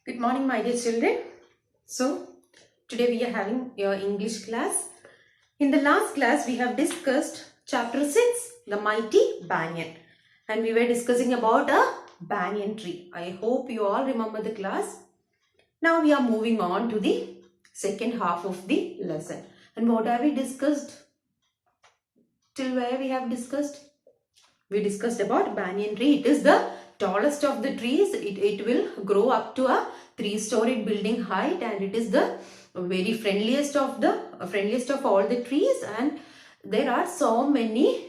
Good morning, my dear children. So, today we are having your English class. In the last class, we have discussed chapter 6, the mighty banyan. And we were discussing about a banyan tree. I hope you all remember the class. Now we are moving on to the second half of the lesson. And what have we discussed? Till where we have discussed? We discussed about banyan tree. It is the tallest of the trees. It will grow up to a 3-storied building height, and it is the very friendliest of all the trees, and there are so many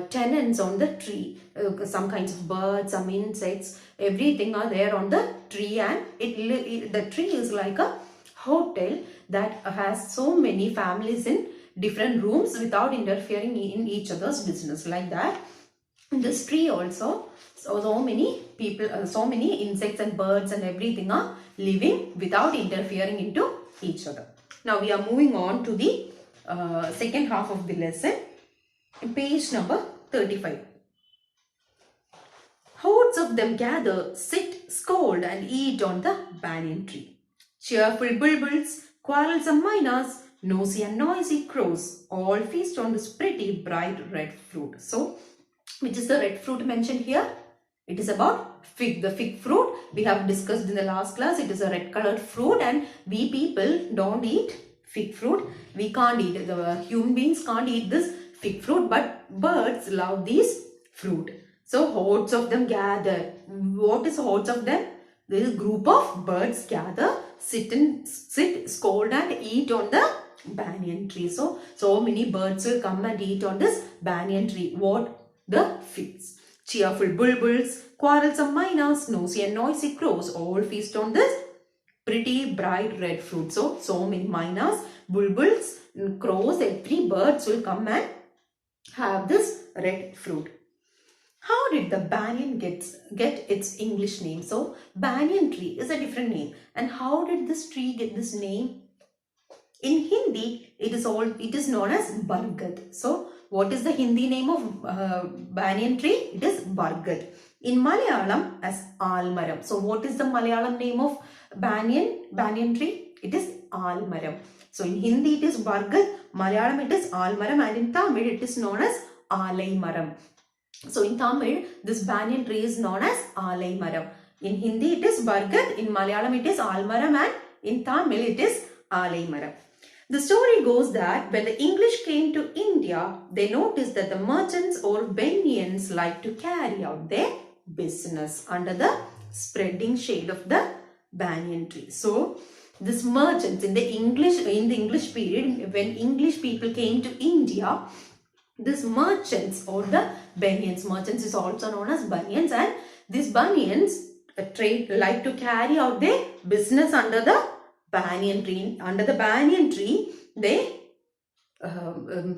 tenants on the tree. Some kinds of birds, some insects, everything are there on the tree, and the tree is like a hotel that has so many families in different rooms without interfering in each other's business, like that. In this tree also, so many people, so many insects and birds and everything are living without interfering into each other. Now we are moving on to the second half of the lesson, page number 35. Hordes of them gather, sit, scold and eat on the banyan tree. Cheerful bulbuls, quarrelsome mynas, nosy and noisy crows all feast on this pretty bright red fruit. So, which is the red fruit mentioned here? It is about fig, the fig fruit. We have discussed in the last class. It is a red colored fruit, and we people don't eat fig fruit. We can't eat it. The human beings can't eat this fig fruit, but birds love these fruit. So hordes of them gather. What is hordes of them? This group of birds gather, sit, scold and eat on the banyan tree. So many birds will come and eat on this banyan tree. What? The figs. Cheerful bulbuls, quarrelsome mynas, nosy and noisy crows all feast on this pretty bright red fruit. So many mynas, bulbuls, crows, every birds will come and have this red fruit. How did the banyan get its English name? So banyan tree is a different name. And how did this tree get this name? In Hindi, it is known as bargad. So what is the Hindi name of banyan tree? It is bargad. In Malayalam as almaram. So what is the Malayalam name of banyan tree? It is almaram. So in Hindi it is bargad, Malayalam it is almaram, and in Tamil it is known as alaimaram. So in Tamil this banyan tree is known as alaimaram. In Hindi it is bargad, in Malayalam it is almaram, and in Tamil it is alaimaram. The story goes that when the English came to India, they noticed that the merchants or Banyans like to carry out their business under the spreading shade of the banyan tree. So, this merchants in the English period, when English people came to India, these merchants or the Banyans, merchants is also known as Banyans, and these Banyans like to carry out their business under the banyan tree. Under the banyan tree, they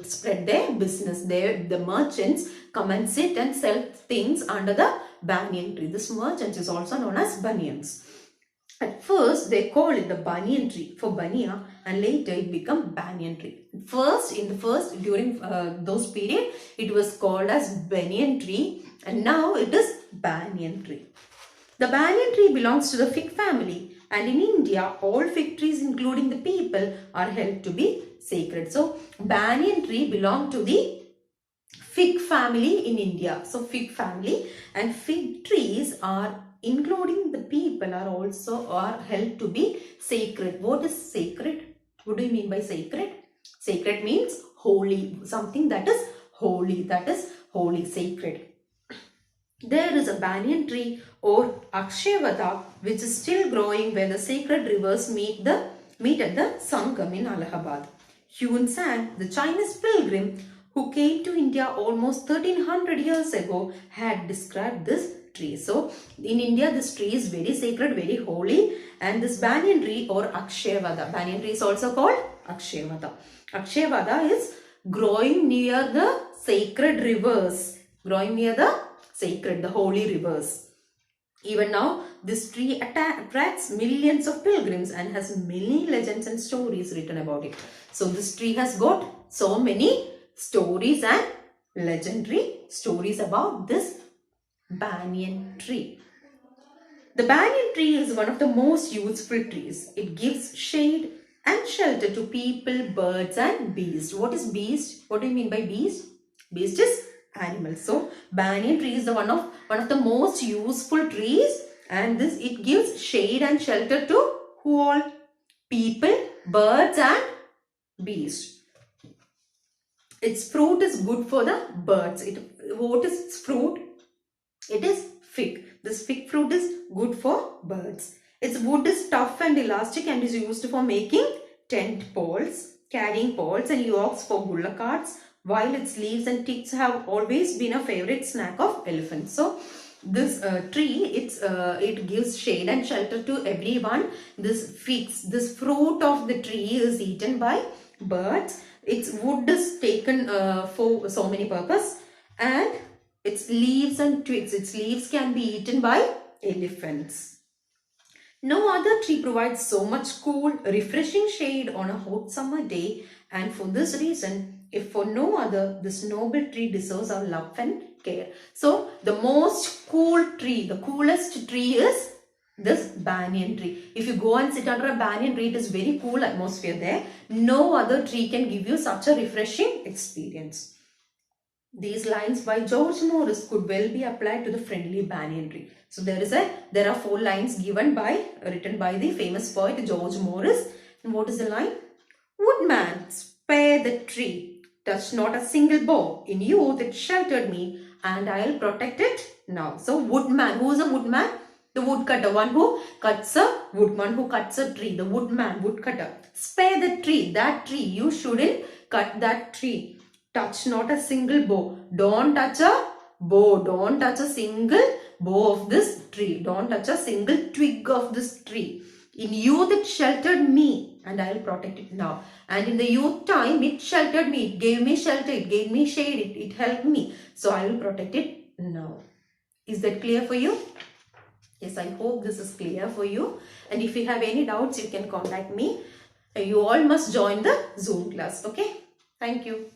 spread their business. The merchants come and sit and sell things under the banyan tree. This merchants is also known as Banyans. At first, they called it the banyan tree for banya, and later it became banyan tree. During those period, it was called as banyan tree, and now it is banyan tree. The banyan tree belongs to the fig family, and in India, all fig trees, including the people, are held to be sacred. So, banyan tree belong to the fig family in India. So, fig family and fig trees are, including the people, are held to be sacred. What is sacred? What do you mean by sacred? Sacred means holy, something that is holy, sacred. There is a banyan tree or Akshayavada which is still growing where the sacred rivers meet at the Sangam in Allahabad. Huon San, the Chinese pilgrim who came to India almost 1300 years ago, had described this tree. So in India this tree is very sacred, very holy, and this banyan tree or Akshayavada, banyan tree is also called Akshayavada. Akshayavada is growing near the sacred rivers, the holy rivers. Even now, this tree attracts millions of pilgrims and has many legends and stories written about it. So, this tree has got so many stories and legendary stories about this banyan tree. The banyan tree is one of the most useful trees. It gives shade and shelter to people, birds and beasts. What is beast? What do you mean by beast? Beast is animals. So banyan tree is one of the most useful trees, and this it gives shade and shelter to who all? People, birds and beasts. Its fruit is good for the birds. What is its fruit? It is fig. This fig fruit is good for birds. Its wood is tough and elastic and is used for making tent poles, carrying poles and yokes for bullock carts, while its leaves and twigs have always been a favorite snack of elephants. So this tree, it gives shade and shelter to everyone. This fruit of the tree is eaten by birds. Its wood is taken for so many purposes, and its leaves and twigs, its leaves can be eaten by elephants. No other tree provides so much cool, refreshing shade on a hot summer day, and for this reason, if for no other, this noble tree deserves our love and care. So, the most cool tree, the coolest tree is this banyan tree. If you go and sit under a banyan tree, it is very cool atmosphere there. No other tree can give you such a refreshing experience. These lines by George Morris could well be applied to the friendly banyan tree. So there are 4 lines written by the famous poet George Morris. And what is the line? Woodman, spare the tree, touch not a single bough. In youth it sheltered me, and I'll protect it now. So woodman, who is a woodman? The woodcutter, one who cuts a tree, the woodman, woodcutter. Spare the tree, that tree, you shouldn't cut that tree. Touch not a single bough. Don't touch a bough. Don't touch a single bough of this tree. Don't touch a single twig of this tree. In youth it sheltered me, and I will protect it now. And in the youth time it sheltered me. It gave me shelter. It gave me shade. It helped me. So I will protect it now. Is that clear for you? Yes, I hope this is clear for you. And if you have any doubts, you can contact me. You all must join the Zoom class. Okay? Thank you.